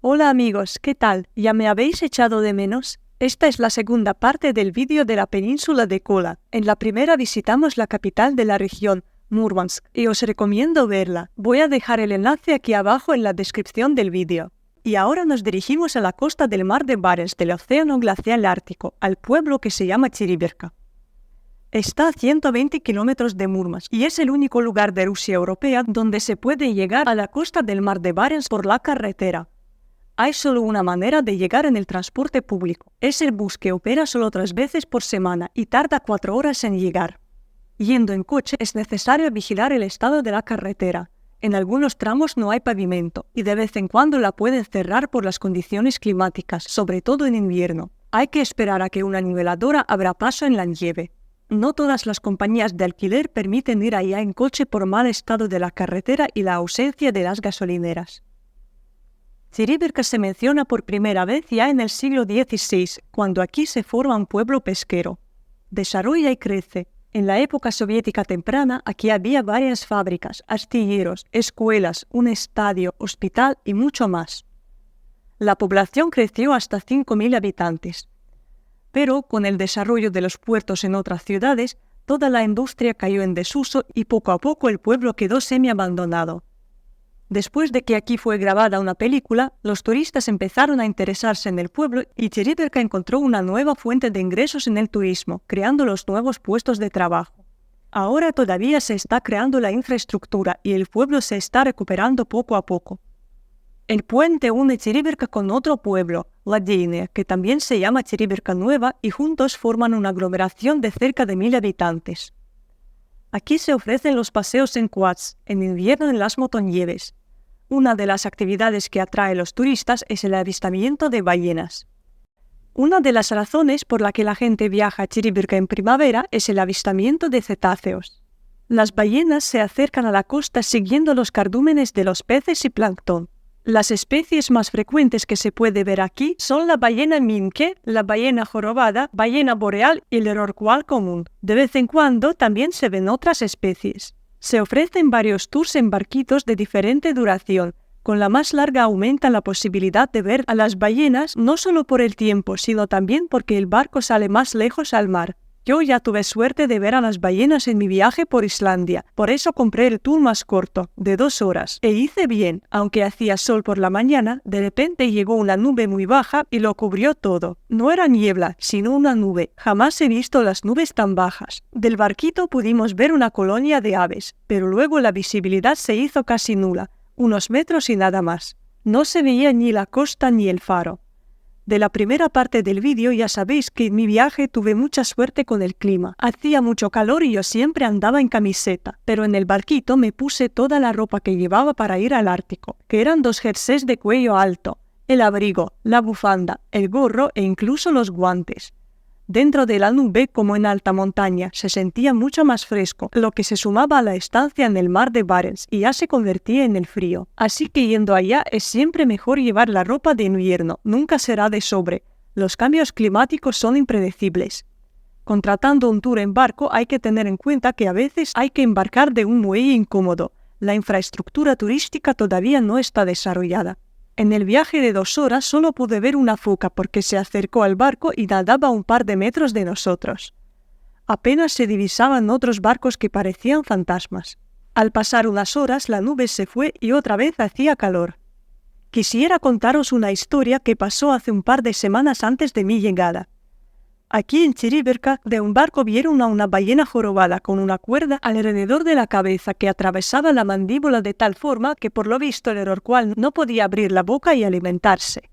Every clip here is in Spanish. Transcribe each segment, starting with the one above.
Hola amigos, ¿qué tal? ¿Ya me habéis echado de menos? Esta es la segunda parte del vídeo de la península de Kola. En la primera visitamos la capital de la región, Murmansk, y os recomiendo verla. Voy a dejar el enlace aquí abajo en la descripción del vídeo. Y ahora nos dirigimos a la costa del mar de Barents del Océano Glacial Ártico, al pueblo que se llama Cheribérka. Está a 120 kilómetros de Murmansk y es el único lugar de Rusia europea donde se puede llegar a la costa del mar de Barents por la carretera. Hay solo una manera de llegar en el transporte público. Es el bus que opera solo 3 veces por semana y tarda 4 horas en llegar. Yendo en coche es necesario vigilar el estado de la carretera. En algunos tramos no hay pavimento y de vez en cuando la pueden cerrar por las condiciones climáticas, sobre todo en invierno. Hay que esperar a que una niveladora abra paso en la nieve. No todas las compañías de alquiler permiten ir allá en coche por mal estado de la carretera y la ausencia de las gasolineras. Cheribérka se menciona por primera vez ya en el siglo XVI, cuando aquí se forma un pueblo pesquero. Desarrolla y crece. En la época soviética temprana, aquí había varias fábricas, astilleros, escuelas, un estadio, hospital y mucho más. La población creció hasta 5.000 habitantes. Pero con el desarrollo de los puertos en otras ciudades, toda la industria cayó en desuso y poco a poco el pueblo quedó semi-abandonado. Después de que aquí fue grabada una película, los turistas empezaron a interesarse en el pueblo y Cheribérka encontró una nueva fuente de ingresos en el turismo, creando los nuevos puestos de trabajo. Ahora todavía se está creando la infraestructura y el pueblo se está recuperando poco a poco. El puente une Cheribérka con otro pueblo, Ladeinia, que también se llama Cheribérka Nueva y juntos forman una aglomeración de cerca de 1.000 habitantes. Aquí se ofrecen los paseos en quads, en invierno en las motonieves. Una de las actividades que atrae a los turistas es el avistamiento de ballenas. Una de las razones por la que la gente viaja a Cheribérka en primavera es el avistamiento de cetáceos. Las ballenas se acercan a la costa siguiendo los cardúmenes de los peces y plancton. Las especies más frecuentes que se puede ver aquí son la ballena minke, la ballena jorobada, ballena boreal y el rorcual común. De vez en cuando también se ven otras especies. Se ofrecen varios tours en barquitos de diferente duración. Con la más larga aumenta la posibilidad de ver a las ballenas no solo por el tiempo, sino también porque el barco sale más lejos al mar. Yo ya tuve suerte de ver a las ballenas en mi viaje por Islandia, por eso compré el tour más corto, de 2 horas. E hice bien, aunque hacía sol por la mañana, de repente llegó una nube muy baja y lo cubrió todo. No era niebla, sino una nube. Jamás he visto las nubes tan bajas. Del barquito pudimos ver una colonia de aves, pero luego la visibilidad se hizo casi nula, unos metros y nada más. No se veía ni la costa ni el faro. De la primera parte del vídeo ya sabéis que en mi viaje tuve mucha suerte con el clima. Hacía mucho calor y yo siempre andaba en camiseta, pero en el barquito me puse toda la ropa que llevaba para ir al Ártico, que eran 2 jerseys de cuello alto, el abrigo, la bufanda, el gorro e incluso los guantes. Dentro de la nube, como en alta montaña, se sentía mucho más fresco, lo que se sumaba a la estancia en el mar de Barents y ya se convertía en el frío. Así que yendo allá es siempre mejor llevar la ropa de invierno, nunca será de sobre. Los cambios climáticos son impredecibles. Contratando un tour en barco hay que tener en cuenta que a veces hay que embarcar de un muelle incómodo. La infraestructura turística todavía no está desarrollada. En el viaje de 2 horas solo pude ver una foca porque se acercó al barco y nadaba a un par de metros de nosotros. Apenas se divisaban otros barcos que parecían fantasmas. Al pasar unas horas la nube se fue y otra vez hacía calor. Quisiera contaros una historia que pasó hace un par de semanas antes de mi llegada. Aquí en Cheribérka de un barco vieron a una ballena jorobada con una cuerda alrededor de la cabeza que atravesaba la mandíbula de tal forma que por lo visto el rorcual no podía abrir la boca y alimentarse.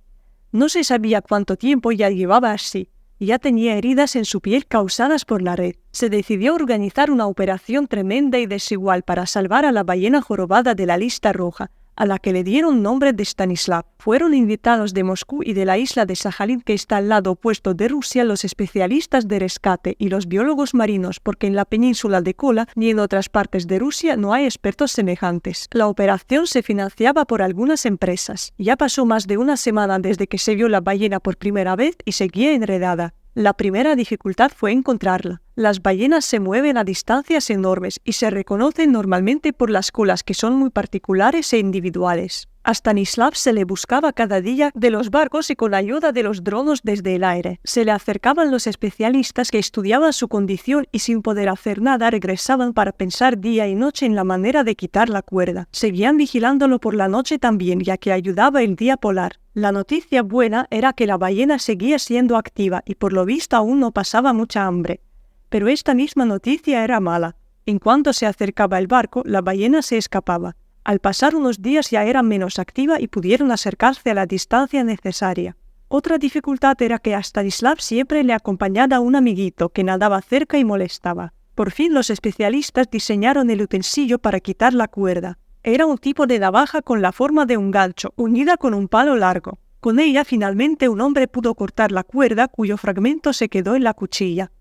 No se sabía cuánto tiempo ya llevaba así, y ya tenía heridas en su piel causadas por la red. Se decidió organizar una operación tremenda y desigual para salvar a la ballena jorobada de la lista roja, a la que le dieron nombre de Stanislav. Fueron invitados de Moscú y de la isla de Sajalín, que está al lado opuesto de Rusia, los especialistas de rescate y los biólogos marinos, porque en la península de Kola ni en otras partes de Rusia no hay expertos semejantes. La operación se financiaba por algunas empresas. Ya pasó más de una semana desde que se vio la ballena por primera vez y seguía enredada. La primera dificultad fue encontrarla. Las ballenas se mueven a distancias enormes y se reconocen normalmente por las colas, que son muy particulares e individuales. A Stanislav se le buscaba cada día de los barcos y con la ayuda de los drones desde el aire. Se le acercaban los especialistas que estudiaban su condición y sin poder hacer nada regresaban para pensar día y noche en la manera de quitar la cuerda. Seguían vigilándolo por la noche también, ya que ayudaba el día polar. La noticia buena era que la ballena seguía siendo activa y por lo visto aún no pasaba mucha hambre. Pero esta misma noticia era mala. En cuanto se acercaba el barco, la ballena se escapaba. Al pasar unos días ya era menos activa y pudieron acercarse a la distancia necesaria. Otra dificultad era que a Stanislav siempre le acompañaba un amiguito que nadaba cerca y molestaba. Por fin los especialistas diseñaron el utensilio para quitar la cuerda. Era un tipo de navaja con la forma de un gancho, unida con un palo largo. Con ella finalmente un hombre pudo cortar la cuerda cuyo fragmento se quedó en la cuchilla.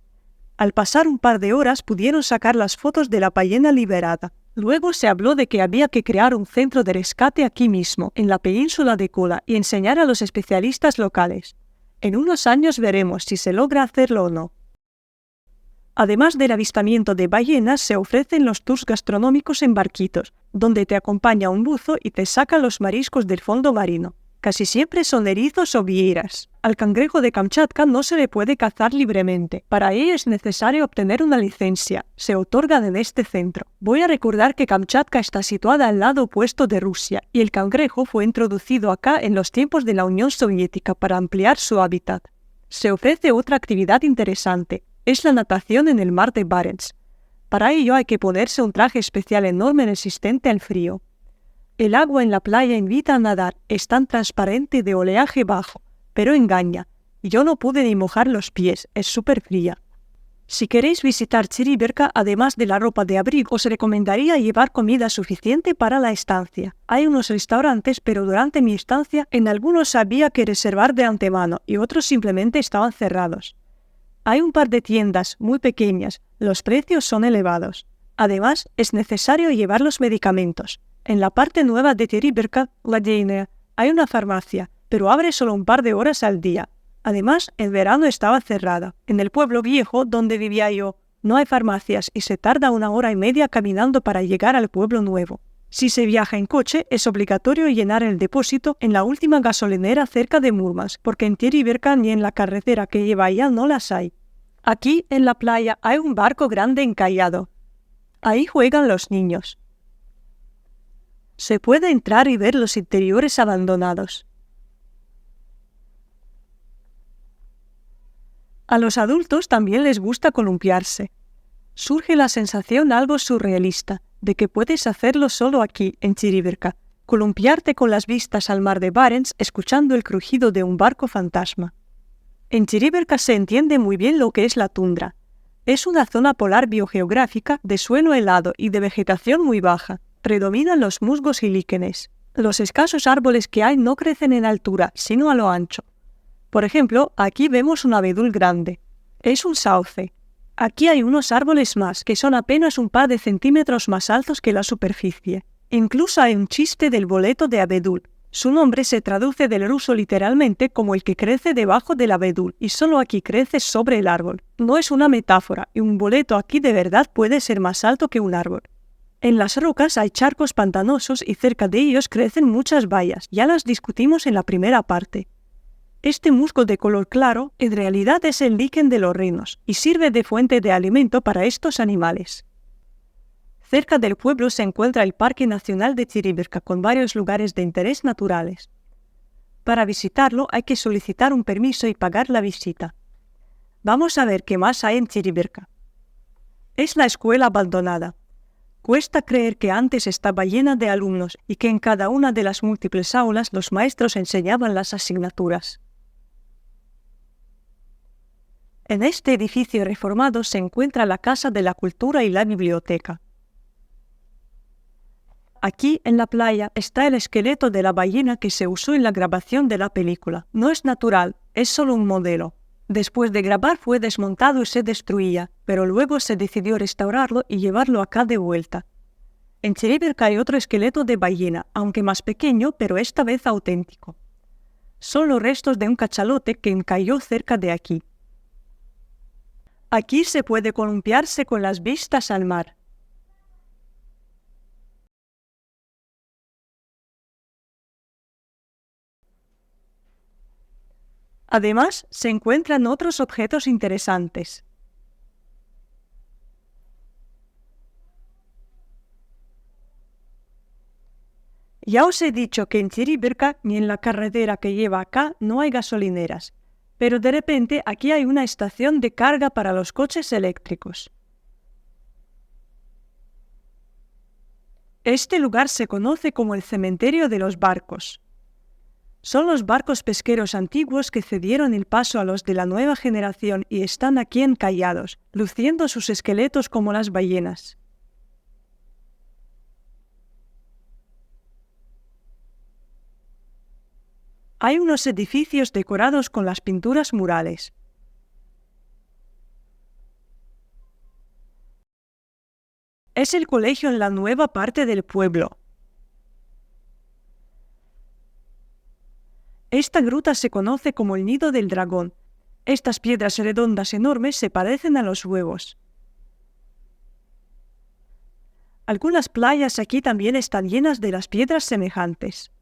Al pasar un par de horas pudieron sacar las fotos de la ballena liberada. Luego se habló de que había que crear un centro de rescate aquí mismo, en la península de Kola, y enseñar a los especialistas locales. En unos años veremos si se logra hacerlo o no. Además del avistamiento de ballenas, se ofrecen los tours gastronómicos en barquitos, donde te acompaña un buzo y te saca los mariscos del fondo marino. Casi siempre son erizos o vieiras. Al cangrejo de Kamchatka no se le puede cazar libremente. Para ello es necesario obtener una licencia. Se otorga en este centro. Voy a recordar que Kamchatka está situada al lado opuesto de Rusia y el cangrejo fue introducido acá en los tiempos de la Unión Soviética para ampliar su hábitat. Se ofrece otra actividad interesante. Es la natación en el mar de Barents. Para ello hay que ponerse un traje especial enorme resistente al frío. El agua en la playa invita a nadar, es tan transparente de oleaje bajo, pero engaña. Yo no pude ni mojar los pies, es súper fría. Si queréis visitar Chiriberka, además de la ropa de abrigo, os recomendaría llevar comida suficiente para la estancia. Hay unos restaurantes, pero durante mi estancia en algunos había que reservar de antemano y otros simplemente estaban cerrados. Hay un par de tiendas muy pequeñas, los precios son elevados. Además, es necesario llevar los medicamentos. En la parte nueva de Chiriberka, Ladeinea, hay una farmacia, pero abre solo un par de horas al día. Además, en verano estaba cerrada. En el pueblo viejo, donde vivía yo, no hay farmacias y se tarda 1 hora y media caminando para llegar al pueblo nuevo. Si se viaja en coche, es obligatorio llenar el depósito en la última gasolinera cerca de Murmansk, porque en Chiriberka ni en la carretera que lleva allá no las hay. Aquí, en la playa, hay un barco grande encallado. Ahí juegan los niños. Se puede entrar y ver los interiores abandonados. A los adultos también les gusta columpiarse. Surge la sensación algo surrealista de que puedes hacerlo solo aquí, en Chiriberka, columpiarte con las vistas al mar de Barents escuchando el crujido de un barco fantasma. En Chiriberka se entiende muy bien lo que es la tundra. Es una zona polar biogeográfica de suelo helado y de vegetación muy baja. Predominan los musgos y líquenes. Los escasos árboles que hay no crecen en altura, sino a lo ancho. Por ejemplo, aquí vemos un abedul grande. Es un sauce. Aquí hay unos árboles más, que son apenas un par de centímetros más altos que la superficie. Incluso hay un chiste del boleto de abedul. Su nombre se traduce del ruso literalmente como el que crece debajo del abedul, y solo aquí crece sobre el árbol. No es una metáfora, y un boleto aquí de verdad puede ser más alto que un árbol. En las rocas hay charcos pantanosos y cerca de ellos crecen muchas bayas. Ya las discutimos en la primera parte. Este musgo de color claro en realidad es el líquen de los renos y sirve de fuente de alimento para estos animales. Cerca del pueblo se encuentra el Parque Nacional de Chiriberka con varios lugares de interés naturales. Para visitarlo hay que solicitar un permiso y pagar la visita. Vamos a ver qué más hay en Chiriberka. Es la escuela abandonada. Cuesta creer que antes estaba llena de alumnos y que en cada una de las múltiples aulas los maestros enseñaban las asignaturas. En este edificio reformado se encuentra la Casa de la Cultura y la biblioteca. Aquí, en la playa, está el esqueleto de la ballena que se usó en la grabación de la película. No es natural, es solo un modelo. Después de grabar fue desmontado y se destruía, pero luego se decidió restaurarlo y llevarlo acá de vuelta. En Chiriberka hay otro esqueleto de ballena, aunque más pequeño, pero esta vez auténtico. Son los restos de un cachalote que encalló cerca de aquí. Aquí se puede columpiarse con las vistas al mar. Además, se encuentran otros objetos interesantes. Ya os he dicho que en Chiribirka ni en la carretera que lleva acá no hay gasolineras, pero de repente aquí hay una estación de carga para los coches eléctricos. Este lugar se conoce como el cementerio de los barcos. Son los barcos pesqueros antiguos que cedieron el paso a los de la nueva generación y están aquí encallados, luciendo sus esqueletos como las ballenas. Hay unos edificios decorados con las pinturas murales. Es el colegio en la nueva parte del pueblo. Esta gruta se conoce como el nido del dragón. Estas piedras redondas enormes se parecen a los huevos. Algunas playas aquí también están llenas de las piedras semejantes.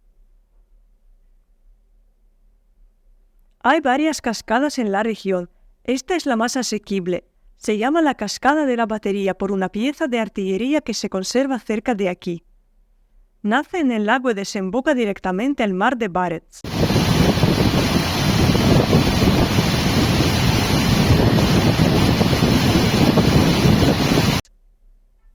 Hay varias cascadas en la región. Esta es la más asequible. Se llama la Cascada de la Batería por una pieza de artillería que se conserva cerca de aquí. Nace en el lago y desemboca directamente al mar de Barents.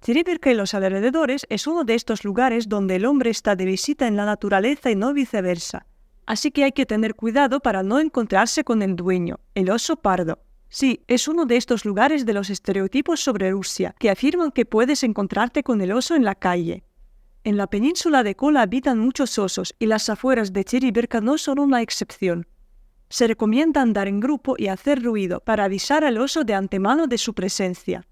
Chiribirka y los alrededores es uno de estos lugares donde el hombre está de visita en la naturaleza y no viceversa. Así que hay que tener cuidado para no encontrarse con el dueño, el oso pardo. Sí, es uno de estos lugares de los estereotipos sobre Rusia, que afirman que puedes encontrarte con el oso en la calle. En la península de Kola habitan muchos osos y las afueras de Chiribirka no son una excepción. Se recomienda andar en grupo y hacer ruido para avisar al oso de antemano de su presencia.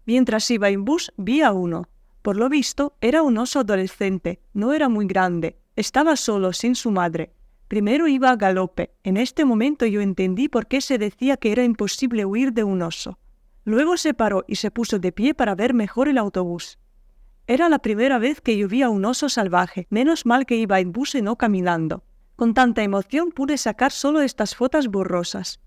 Mientras iba en bus, vi a uno. Por lo visto, era un oso adolescente, no era muy grande, estaba solo, sin su madre. Primero iba a galope. En este momento yo entendí por qué se decía que era imposible huir de un oso. Luego se paró y se puso de pie para ver mejor el autobús. Era la primera vez que yo vi a un oso salvaje, menos mal que iba en bus y no caminando. Con tanta emoción pude sacar solo estas fotos borrosas.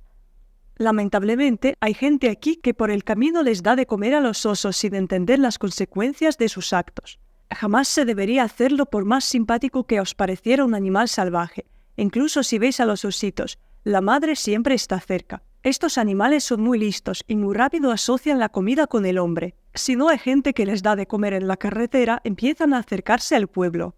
Lamentablemente, hay gente aquí que por el camino les da de comer a los osos sin entender las consecuencias de sus actos. Jamás se debería hacerlo por más simpático que os pareciera un animal salvaje. Incluso si veis a los ositos, la madre siempre está cerca. Estos animales son muy listos y muy rápido asocian la comida con el hombre. Si no hay gente que les da de comer en la carretera, empiezan a acercarse al pueblo.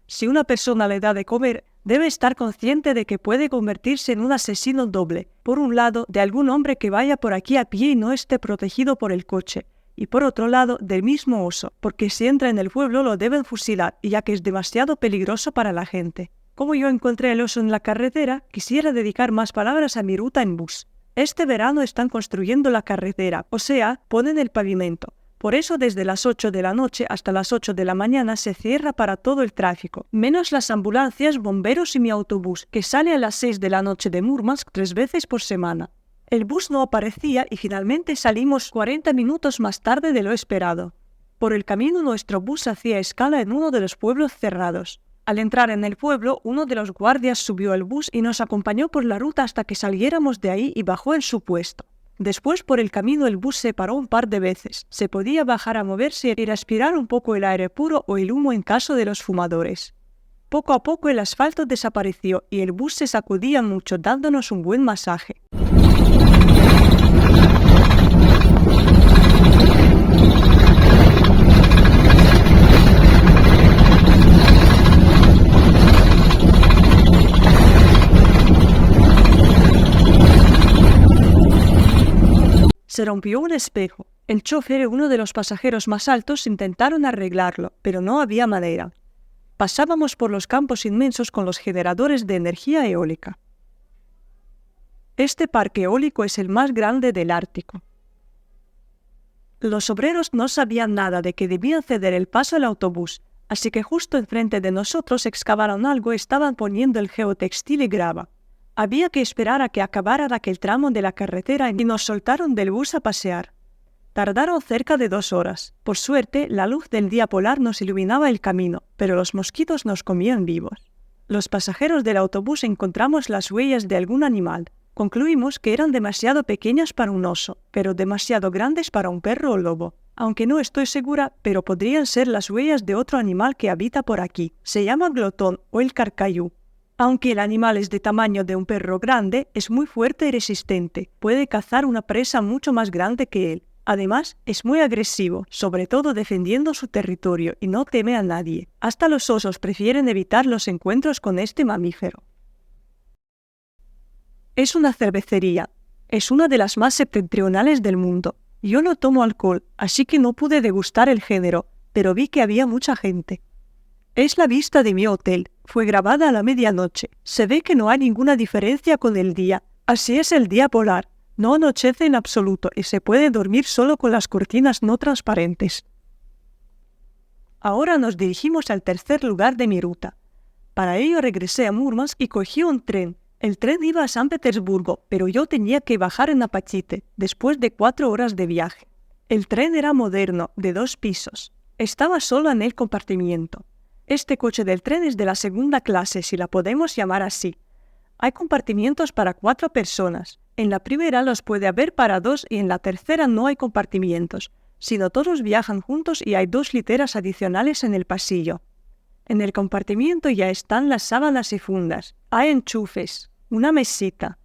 Si una persona le da de comer, debe estar consciente de que puede convertirse en un asesino doble. Por un lado, de algún hombre que vaya por aquí a pie y no esté protegido por el coche. Y por otro lado, del mismo oso, porque si entra en el pueblo lo deben fusilar, ya que es demasiado peligroso para la gente. Como yo encontré el oso en la carretera, quisiera dedicar más palabras a mi ruta en bus. Este verano están construyendo la carretera, o sea, ponen el pavimento. Por eso desde las 8 de la noche hasta las 8 de la mañana se cierra para todo el tráfico, menos las ambulancias, bomberos y mi autobús, que sale a las 6 de la noche de Murmansk 3 veces por semana. El bus no aparecía y finalmente salimos 40 minutos más tarde de lo esperado. Por el camino nuestro bus hacía escala en uno de los pueblos cerrados. Al entrar en el pueblo, uno de los guardias subió al bus y nos acompañó por la ruta hasta que saliéramos de ahí y bajó en su puesto. Después por el camino el bus se paró un par de veces. Se podía bajar a moverse y respirar un poco el aire puro o el humo en caso de los fumadores. Poco a poco el asfalto desapareció y el bus se sacudía mucho dándonos un buen masaje. Se rompió un espejo. El chofer y uno de los pasajeros más altos intentaron arreglarlo, pero no había manera. Pasábamos por los campos inmensos con los generadores de energía eólica. Este parque eólico es el más grande del Ártico. Los obreros no sabían nada de que debían ceder el paso al autobús, así que justo enfrente de nosotros excavaron algo y estaban poniendo el geotextil y grava. Había que esperar a que acabara aquel tramo de la carretera y nos soltaron del bus a pasear. Tardaron cerca de 2 horas. Por suerte, la luz del día polar nos iluminaba el camino, pero los mosquitos nos comían vivos. Los pasajeros del autobús encontramos las huellas de algún animal. Concluimos que eran demasiado pequeñas para un oso, pero demasiado grandes para un perro o lobo. Aunque no estoy segura, pero podrían ser las huellas de otro animal que habita por aquí. Se llama glotón o el carcayú. Aunque el animal es de tamaño de un perro grande, es muy fuerte y resistente. Puede cazar una presa mucho más grande que él. Además, es muy agresivo, sobre todo defendiendo su territorio y no teme a nadie. Hasta los osos prefieren evitar los encuentros con este mamífero. Es una cervecería. Es una de las más septentrionales del mundo. Yo no tomo alcohol, así que no pude degustar el género, pero vi que había mucha gente. Es la vista de mi hotel. Fue grabada a la medianoche. Se ve que no hay ninguna diferencia con el día. Así es el día polar. No anochece en absoluto y se puede dormir solo con las cortinas no transparentes. Ahora nos dirigimos al tercer lugar de mi ruta. Para ello regresé a Murmansk y cogí un tren. El tren iba a San Petersburgo, pero yo tenía que bajar en Apatite, después de 4 horas de viaje. El tren era moderno, de 2 pisos. Estaba solo en el compartimiento. Este coche del tren es de la segunda clase, si la podemos llamar así. Hay compartimientos para 4 personas. En la primera los puede haber para 2 y en la tercera no hay compartimientos, sino todos viajan juntos y hay 2 literas adicionales en el pasillo. En el compartimiento ya están las sábanas y fundas. Hay enchufes, una mesita.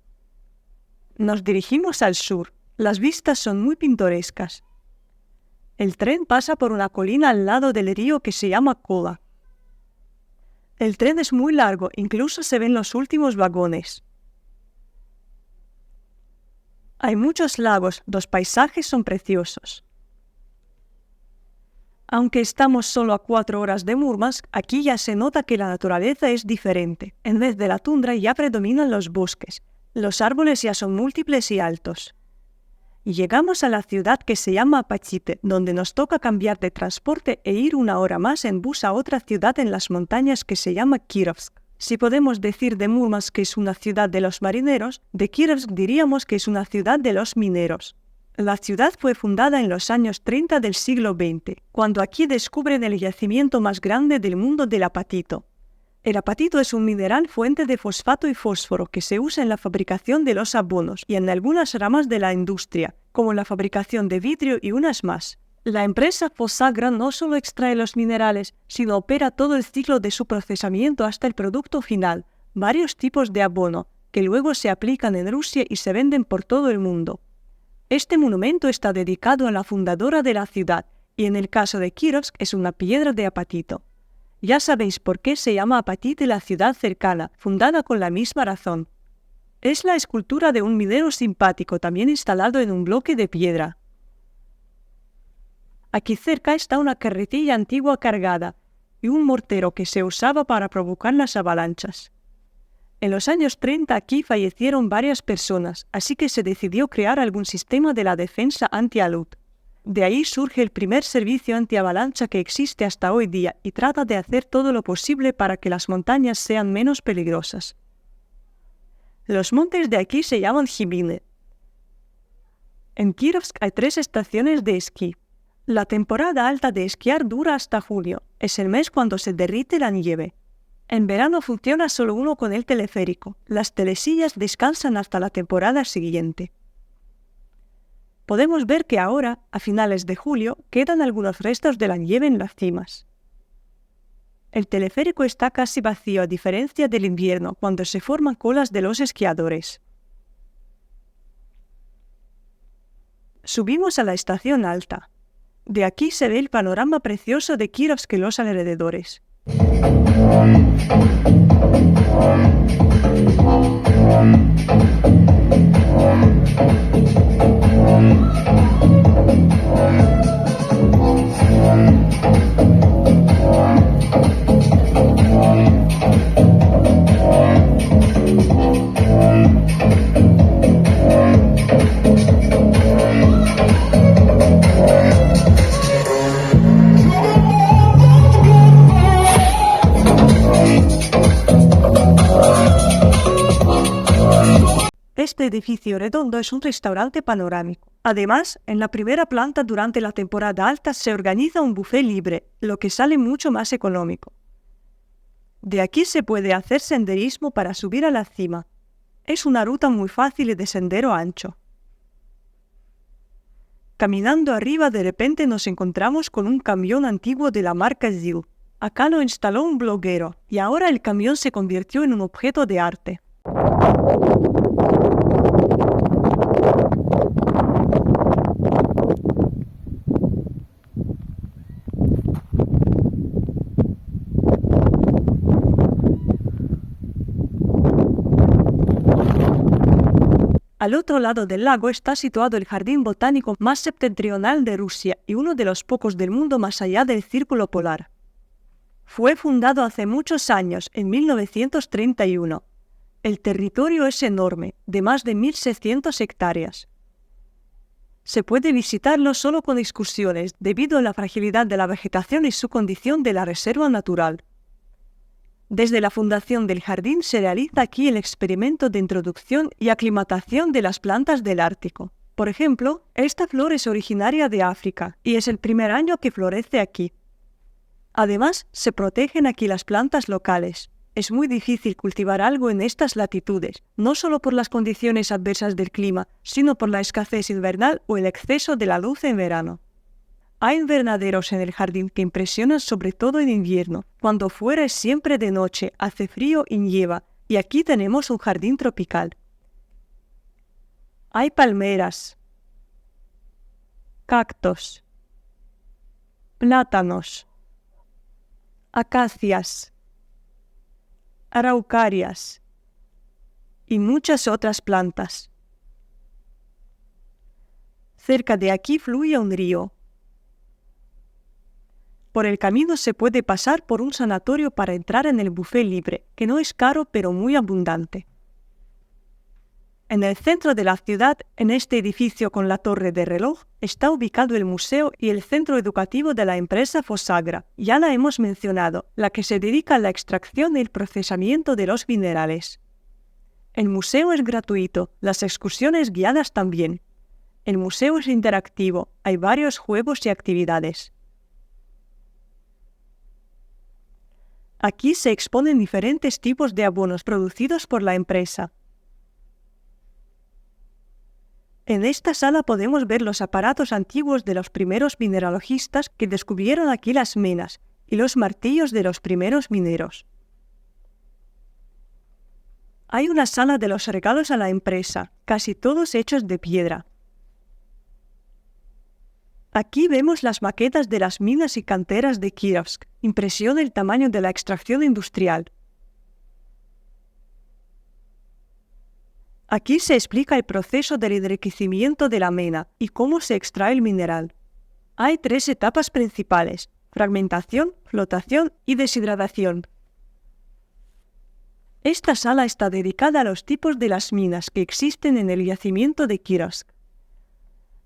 Nos dirigimos al sur. Las vistas son muy pintorescas. El tren pasa por una colina al lado del río que se llama Kola. El tren es muy largo, incluso se ven los últimos vagones. Hay muchos lagos, los paisajes son preciosos. Aunque estamos solo a 4 horas de Murmansk, aquí ya se nota que la naturaleza es diferente. En vez de la tundra ya predominan los bosques. Los árboles ya son múltiples y altos. Y llegamos a la ciudad que se llama Apatite, donde nos toca cambiar de transporte e ir 1 hora más en bus a otra ciudad en las montañas que se llama Kirovsk. Si podemos decir de Murmansk que es una ciudad de los marineros, de Kirovsk diríamos que es una ciudad de los mineros. La ciudad fue fundada en los años 30 del siglo XX, cuando aquí descubren el yacimiento más grande del mundo del apatito. El apatito es un mineral fuente de fosfato y fósforo que se usa en la fabricación de los abonos y en algunas ramas de la industria, como la fabricación de vidrio y unas más. La empresa Fosagra no solo extrae los minerales, sino opera todo el ciclo de su procesamiento hasta el producto final, varios tipos de abono, que luego se aplican en Rusia y se venden por todo el mundo. Este monumento está dedicado a la fundadora de la ciudad y en el caso de Kirovsk es una piedra de apatito. Ya sabéis por qué se llama Apatite la ciudad cercana, fundada con la misma razón. Es la escultura de un minero simpático también instalado en un bloque de piedra. Aquí cerca está una carretilla antigua cargada y un mortero que se usaba para provocar las avalanchas. En los años 30 aquí fallecieron varias personas, así que se decidió crear algún sistema de la defensa anti-alud. De ahí surge el primer servicio anti-avalancha que existe hasta hoy día y trata de hacer todo lo posible para que las montañas sean menos peligrosas. Los montes de aquí se llaman Jibine. En Kirovsk hay 3 estaciones de esquí. La temporada alta de esquiar dura hasta julio, es el mes cuando se derrite la nieve. En verano funciona solo uno con el teleférico. Las telesillas descansan hasta la temporada siguiente. Podemos ver que ahora, a finales de julio, quedan algunos restos de la nieve en las cimas. El teleférico está casi vacío a diferencia del invierno, cuando se forman colas de los esquiadores. Subimos a la estación alta. De aquí se ve el panorama precioso de Kirovsk y los alrededores. Este edificio redondo es un restaurante panorámico. Además, en la primera planta durante la temporada alta se organiza un buffet libre, lo que sale mucho más económico. De aquí se puede hacer senderismo para subir a la cima. Es una ruta muy fácil y de sendero ancho. Caminando arriba de repente nos encontramos con un camión antiguo de la marca ZIL. Acá lo instaló un bloguero y ahora el camión se convirtió en un objeto de arte. Al otro lado del lago está situado el jardín botánico más septentrional de Rusia y uno de los pocos del mundo más allá del Círculo Polar. Fue fundado hace muchos años, en 1931. El territorio es enorme, de más de 1.600 hectáreas. Se puede visitarlo solo con excursiones, debido a la fragilidad de la vegetación y su condición de la reserva natural. Desde la fundación del jardín se realiza aquí el experimento de introducción y aclimatación de las plantas del Ártico. Por ejemplo, esta flor es originaria de África y es el primer año que florece aquí. Además, se protegen aquí las plantas locales. Es muy difícil cultivar algo en estas latitudes, no solo por las condiciones adversas del clima, sino por la escasez invernal o el exceso de la luz en verano. Hay invernaderos en el jardín que impresionan sobre todo en invierno, cuando fuera es siempre de noche, hace frío y nieva, y aquí tenemos un jardín tropical. Hay palmeras, cactos, plátanos, acacias, araucarias y muchas otras plantas. Cerca de aquí fluye un río. Por el camino se puede pasar por un sanatorio para entrar en el buffet libre, que no es caro pero muy abundante. En el centro de la ciudad, en este edificio con la torre de reloj, está ubicado el museo y el centro educativo de la empresa Fosagra, ya la hemos mencionado, la que se dedica a la extracción y el procesamiento de los minerales. El museo es gratuito, las excursiones guiadas también. El museo es interactivo, hay varios juegos y actividades. Aquí se exponen diferentes tipos de abonos producidos por la empresa. En esta sala podemos ver los aparatos antiguos de los primeros mineralogistas que descubrieron aquí las minas y los martillos de los primeros mineros. Hay una sala de los regalos a la empresa, casi todos hechos de piedra. Aquí vemos las maquetas de las minas y canteras de Kirovsk. Impresiona el tamaño de la extracción industrial. Aquí se explica el proceso del enriquecimiento de la mena y cómo se extrae el mineral. Hay 3 etapas principales: fragmentación, flotación y deshidratación. Esta sala está dedicada a los tipos de las minas que existen en el yacimiento de Kirovsk.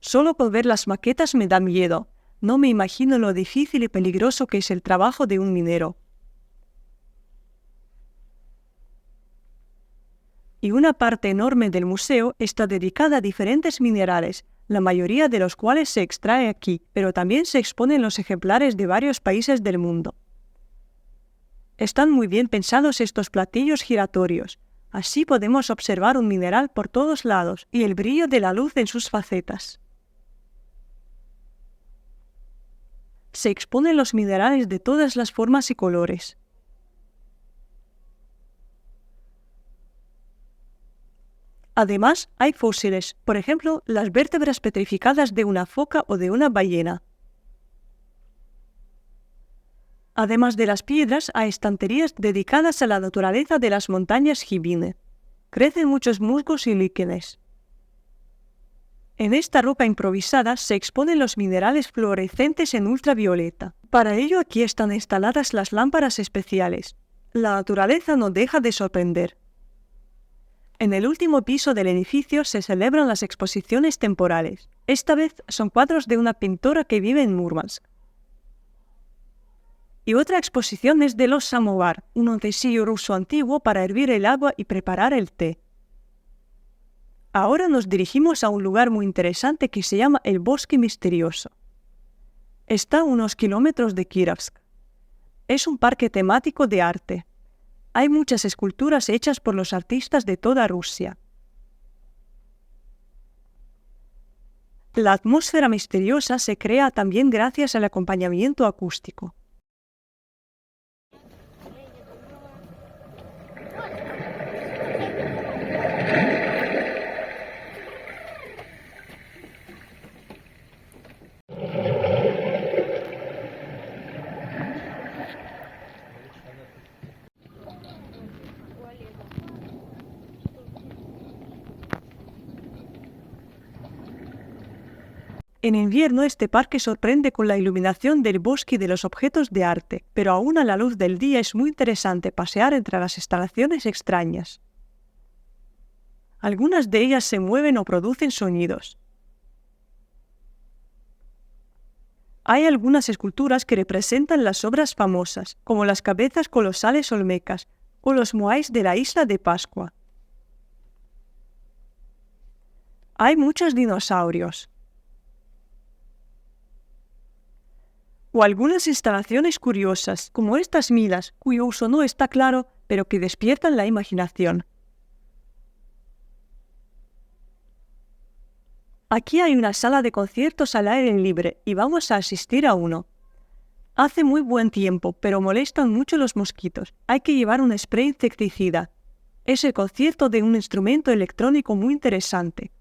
Solo por ver las maquetas me da miedo. No me imagino lo difícil y peligroso que es el trabajo de un minero. Y una parte enorme del museo está dedicada a diferentes minerales, la mayoría de los cuales se extrae aquí, pero también se exponen los ejemplares de varios países del mundo. Están muy bien pensados estos platillos giratorios. Así podemos observar un mineral por todos lados y el brillo de la luz en sus facetas. Se exponen los minerales de todas las formas y colores. Además, hay fósiles, por ejemplo, las vértebras petrificadas de una foca o de una ballena. Además de las piedras, hay estanterías dedicadas a la naturaleza de las montañas Gibine. Crecen muchos musgos y líquenes. En esta roca improvisada se exponen los minerales fluorescentes en ultravioleta. Para ello aquí están instaladas las lámparas especiales. La naturaleza no deja de sorprender. En el último piso del edificio se celebran las exposiciones temporales. Esta vez son cuadros de una pintora que vive en Múrmansk. Y otra exposición es de los samovar, un utensilio ruso antiguo para hervir el agua y preparar el té. Ahora nos dirigimos a un lugar muy interesante que se llama el Bosque Misterioso. Está a unos kilómetros de Kirovsk. Es un parque temático de arte. Hay muchas esculturas hechas por los artistas de toda Rusia. La atmósfera misteriosa se crea también gracias al acompañamiento acústico. En invierno este parque sorprende con la iluminación del bosque y de los objetos de arte, pero aún a la luz del día es muy interesante pasear entre las instalaciones extrañas. Algunas de ellas se mueven o producen sonidos. Hay algunas esculturas que representan las obras famosas, como las cabezas colosales olmecas o los moais de la isla de Pascua. Hay muchos dinosaurios. O algunas instalaciones curiosas, como estas minas, cuyo uso no está claro, pero que despiertan la imaginación. Aquí hay una sala de conciertos al aire libre y vamos a asistir a uno. Hace muy buen tiempo, pero molestan mucho los mosquitos. Hay que llevar un spray insecticida. Es el concierto de un instrumento electrónico muy interesante.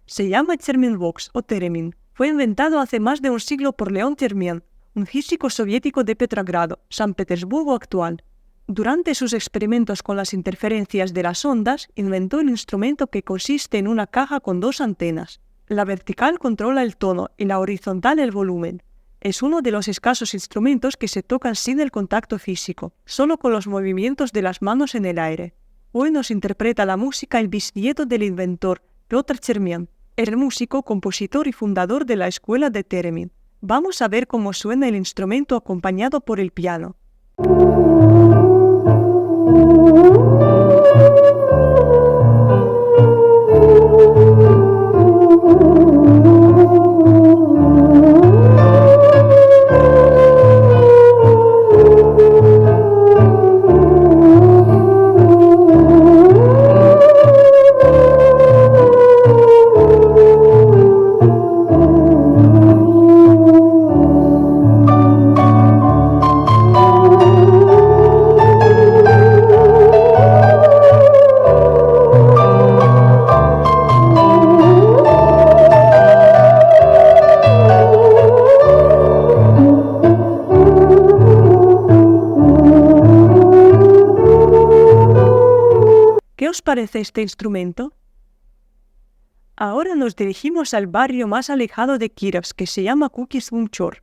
Se llama Terminvox o Theremin. Fue inventado hace más de un siglo por León Termin, un físico soviético de Petrogrado, San Petersburgo actual. Durante sus experimentos con las interferencias de las ondas, inventó el instrumento que consiste en una caja con dos antenas. La vertical controla el tono y la horizontal el volumen. Es uno de los escasos instrumentos que se tocan sin el contacto físico, solo con los movimientos de las manos en el aire. Hoy nos interpreta la música el bisnieto del inventor, Piotr Chermian, el músico, compositor y fundador de la escuela de Theremin. Vamos a ver cómo suena el instrumento acompañado por el piano. ¿Qué os parece este instrumento? Ahora nos dirigimos al barrio más alejado de Kirovsk, que se llama Kuki-Svunchor.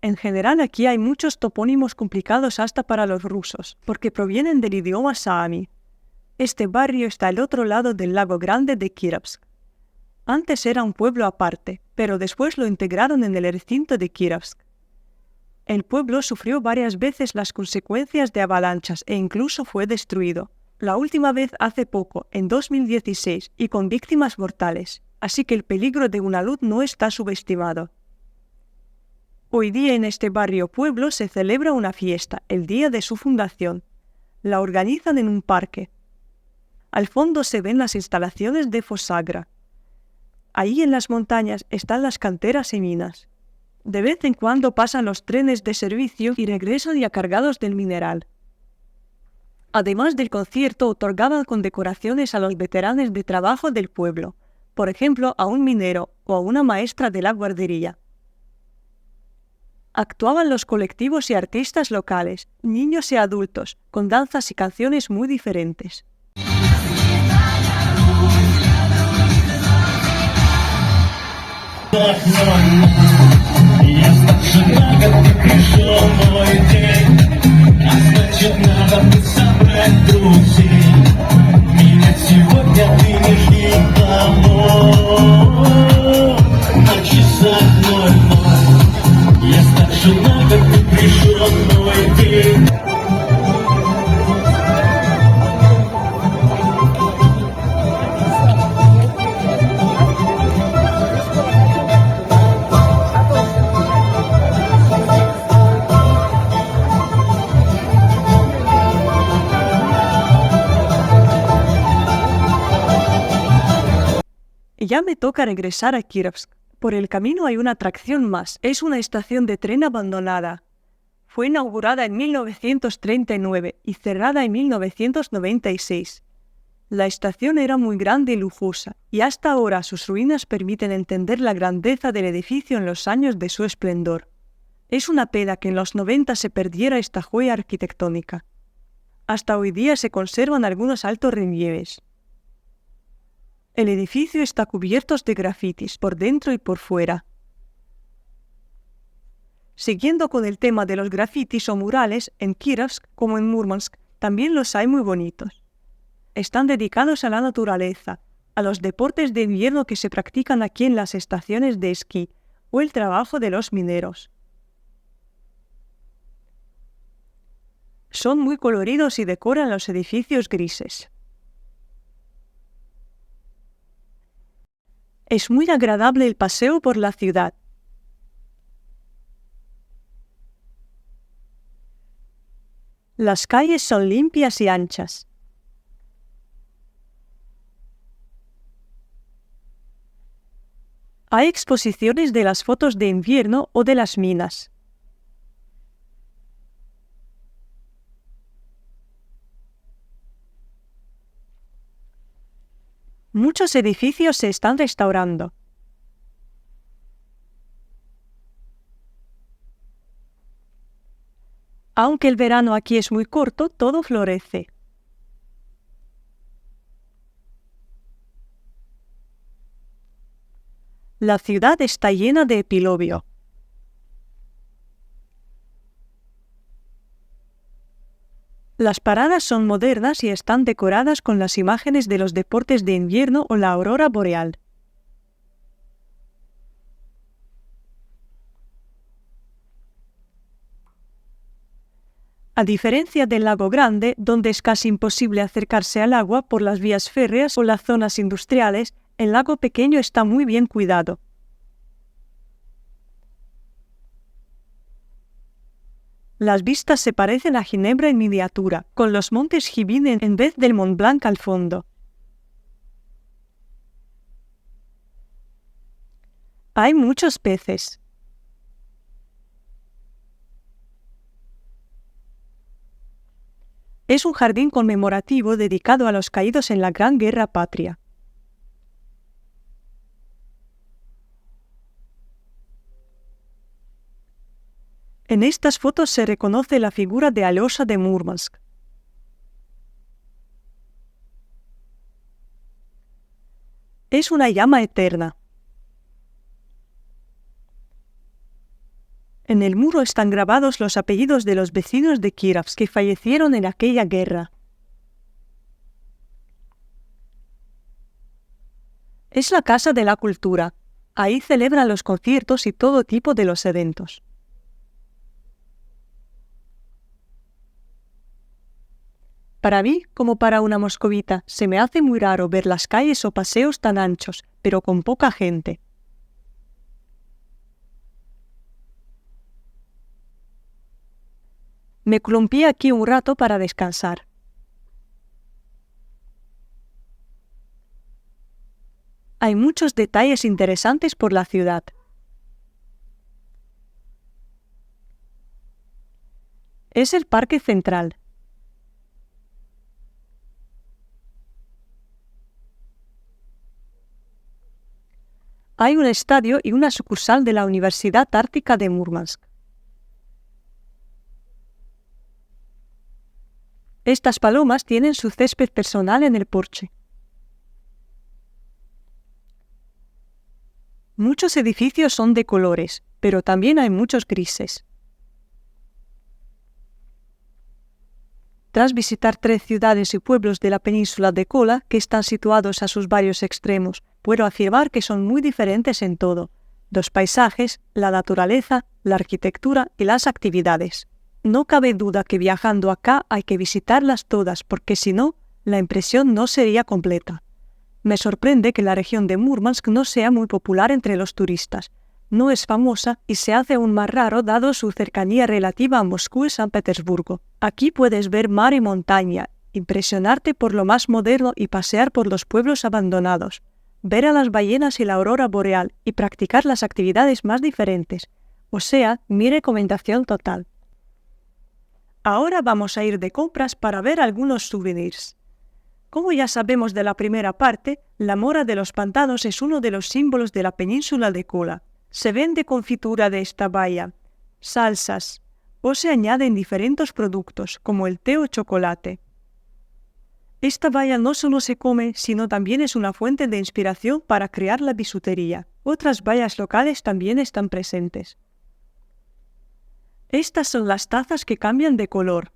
En general aquí hay muchos topónimos complicados hasta para los rusos, porque provienen del idioma saami. Este barrio está al otro lado del lago grande de Kirovsk. Antes era un pueblo aparte, pero después lo integraron en el recinto de Kirovsk. El pueblo sufrió varias veces las consecuencias de avalanchas e incluso fue destruido. La última vez hace poco, en 2016, y con víctimas mortales, así que el peligro de una luz no está subestimado. Hoy día en este barrio pueblo se celebra una fiesta, el día de su fundación. La organizan en un parque. Al fondo se ven las instalaciones de Fosagra. Ahí en las montañas están las canteras y minas. De vez en cuando pasan los trenes de servicio y regresan ya cargados del mineral. Además del concierto, otorgaban condecoraciones a los veteranos de trabajo del pueblo, por ejemplo, a un minero o a una maestra de la guardería. Actuaban los colectivos y artistas locales, niños y adultos, con danzas y canciones muy diferentes. Ya me toca regresar a Kirovsk. Por el camino hay una atracción más. Es una estación de tren abandonada. Fue inaugurada en 1939 y cerrada en 1996. La estación era muy grande y lujosa, y hasta ahora sus ruinas permiten entender la grandeza del edificio en los años de su esplendor. Es una pena que en los 90 se perdiera esta joya arquitectónica. Hasta hoy día se conservan algunos altos relieves. El edificio está cubierto de grafitis por dentro y por fuera. Siguiendo con el tema de los grafitis o murales, en Kirovsk como en Múrmansk también los hay muy bonitos. Están dedicados a la naturaleza, a los deportes de invierno que se practican aquí en las estaciones de esquí o el trabajo de los mineros. Son muy coloridos y decoran los edificios grises. Es muy agradable el paseo por la ciudad. Las calles son limpias y anchas. Hay exposiciones de las fotos de invierno o de las minas. Muchos edificios se están restaurando. Aunque el verano aquí es muy corto, todo florece. La ciudad está llena de epilobio. Las paradas son modernas y están decoradas con las imágenes de los deportes de invierno o la aurora boreal. A diferencia del Lago Grande, donde es casi imposible acercarse al agua por las vías férreas o las zonas industriales, el lago pequeño está muy bien cuidado. Las vistas se parecen a Ginebra en miniatura, con los montes Gibin en vez del Mont Blanc al fondo. Hay muchos peces. Es un jardín conmemorativo dedicado a los caídos en la Gran Guerra Patria. En estas fotos se reconoce la figura de Alyosha de Múrmansk. Es una llama eterna. En el muro están grabados los apellidos de los vecinos de Kirovsk que fallecieron en aquella guerra. Es la Casa de la Cultura. Ahí celebran los conciertos y todo tipo de los eventos. Para mí, como para una moscovita, se me hace muy raro ver las calles o paseos tan anchos, pero con poca gente. Me columpié aquí un rato para descansar. Hay muchos detalles interesantes por la ciudad. Es el Parque Central. Hay un estadio y una sucursal de la Universidad Ártica de Múrmansk. Estas palomas tienen su césped personal en el porche. Muchos edificios son de colores, pero también hay muchos grises. Tras visitar 3 ciudades y pueblos de la península de Kola, que están situados a sus varios extremos, puedo afirmar que son muy diferentes en todo: los paisajes, la naturaleza, la arquitectura y las actividades. No cabe duda que viajando acá hay que visitarlas todas, porque si no, la impresión no sería completa. Me sorprende que la región de Múrmansk no sea muy popular entre los turistas. No es famosa y se hace aún más raro dado su cercanía relativa a Moscú y San Petersburgo. Aquí puedes ver mar y montaña, impresionarte por lo más moderno y pasear por los pueblos abandonados. ver a las ballenas y la aurora boreal y practicar las actividades más diferentes, o sea, mi recomendación total. Ahora vamos a ir de compras para ver algunos souvenirs. Como ya sabemos de la primera parte, la mora de los pantanos es uno de los símbolos de la península de Kola. Se vende confitura de esta baya, salsas, o se añaden diferentes productos como el té o chocolate. Esta baya no solo se come, sino también es una fuente de inspiración para crear la bisutería. Otras bayas locales también están presentes. Estas son las tazas que cambian de color.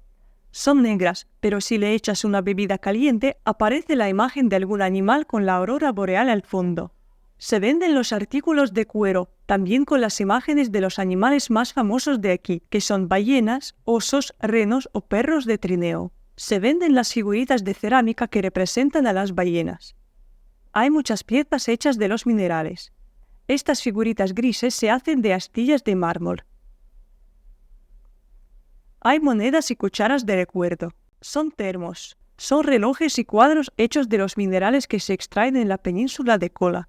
Son negras, pero si le echas una bebida caliente, aparece la imagen de algún animal con la aurora boreal al fondo. Se venden los artículos de cuero, también con las imágenes de los animales más famosos de aquí, que son ballenas, osos, renos o perros de trineo. Se venden las figuritas de cerámica que representan a las ballenas. Hay muchas piezas hechas de los minerales. Estas figuritas grises se hacen de astillas de mármol. Hay monedas y cucharas de recuerdo. Son termos. Son relojes y cuadros hechos de los minerales que se extraen en la península de Kola.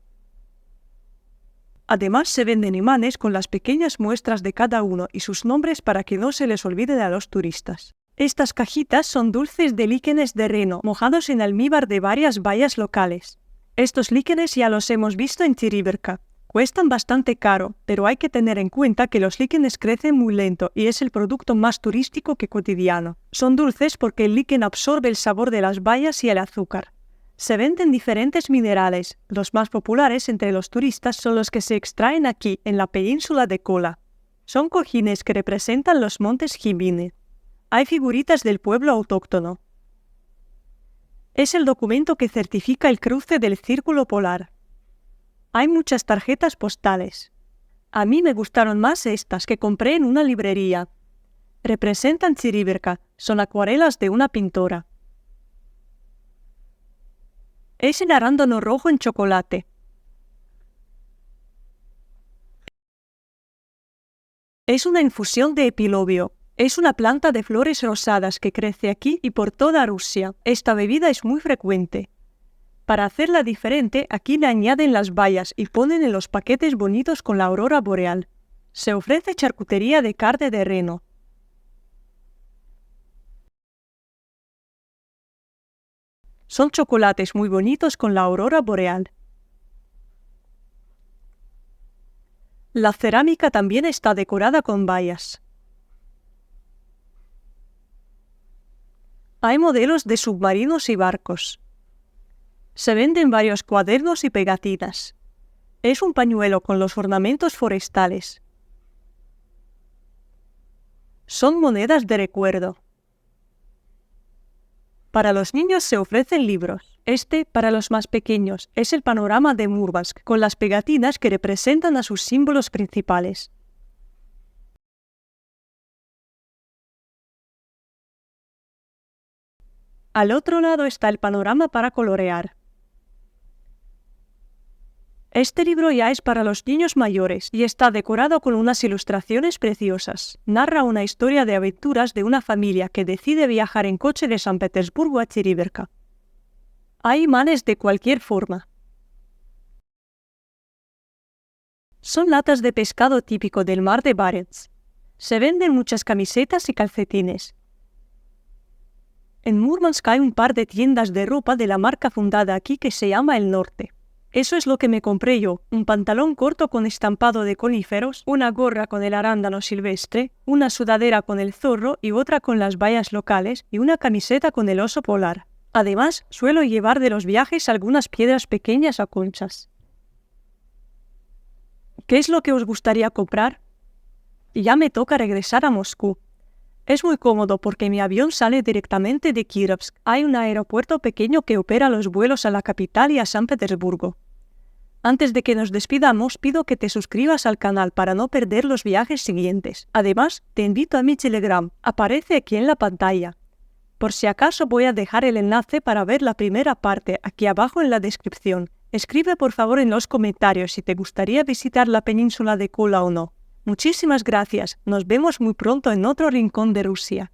Además se venden imanes con las pequeñas muestras de cada uno y sus nombres para que no se les olvide a los turistas. Estas cajitas son dulces de líquenes de reno mojados en almíbar de varias bayas locales. Estos líquenes ya los hemos visto en Tiribirka. Cuestan bastante caro, pero hay que tener en cuenta que los líquenes crecen muy lento y es el producto más turístico que cotidiano. Son dulces porque el líquen absorbe el sabor de las bayas y el azúcar. Se venden diferentes minerales. Los más populares entre los turistas son los que se extraen aquí, en la península de Kola. Son cojines que representan los montes Jibine. Hay figuritas del pueblo autóctono. Es el documento que certifica el cruce del círculo polar. Hay muchas tarjetas postales. A mí me gustaron más estas que compré en una librería. Representan Tiribirka, son acuarelas de una pintora. Es el arándano rojo en chocolate. Es una infusión de epilobio. Es una planta de flores rosadas que crece aquí y por toda Rusia. Esta bebida es muy frecuente. Para hacerla diferente, aquí le añaden las bayas y ponen en los paquetes bonitos con la aurora boreal. Se ofrece charcutería de carne de reno. Son chocolates muy bonitos con la aurora boreal. La cerámica también está decorada con bayas. Hay modelos de submarinos y barcos. Se venden varios cuadernos y pegatinas. Es un pañuelo con los ornamentos forestales. Son monedas de recuerdo. Para los niños se ofrecen libros. Este, para los más pequeños, es el panorama de Murmansk, con las pegatinas que representan a sus símbolos principales. Al otro lado está el panorama para colorear. Este libro ya es para los niños mayores y está decorado con unas ilustraciones preciosas. Narra una historia de aventuras de una familia que decide viajar en coche de San Petersburgo a Tiribirka. Hay imanes de cualquier forma. Son latas de pescado típico del mar de Barents. Se venden muchas camisetas y calcetines. En Murmansk hay un par de tiendas de ropa de la marca fundada aquí que se llama El Norte. Eso es lo que me compré yo, un pantalón corto con estampado de coníferos, una gorra con el arándano silvestre, una sudadera con el zorro y otra con las bayas locales y una camiseta con el oso polar. Además, suelo llevar de los viajes algunas piedras pequeñas o conchas. ¿Qué es lo que os gustaría comprar? Ya me toca regresar a Moscú. Es muy cómodo porque mi avión sale directamente de Kirovsk. Hay un aeropuerto pequeño que opera los vuelos a la capital y a San Petersburgo. Antes de que nos despidamos, pido que te suscribas al canal para no perder los viajes siguientes. Además, te invito a mi Telegram. Aparece aquí en la pantalla. Por si acaso voy a dejar el enlace para ver la primera parte aquí abajo en la descripción. Escribe por favor en los comentarios si te gustaría visitar la península de Kola o no. Muchísimas gracias. Nos vemos muy pronto en otro rincón de Rusia.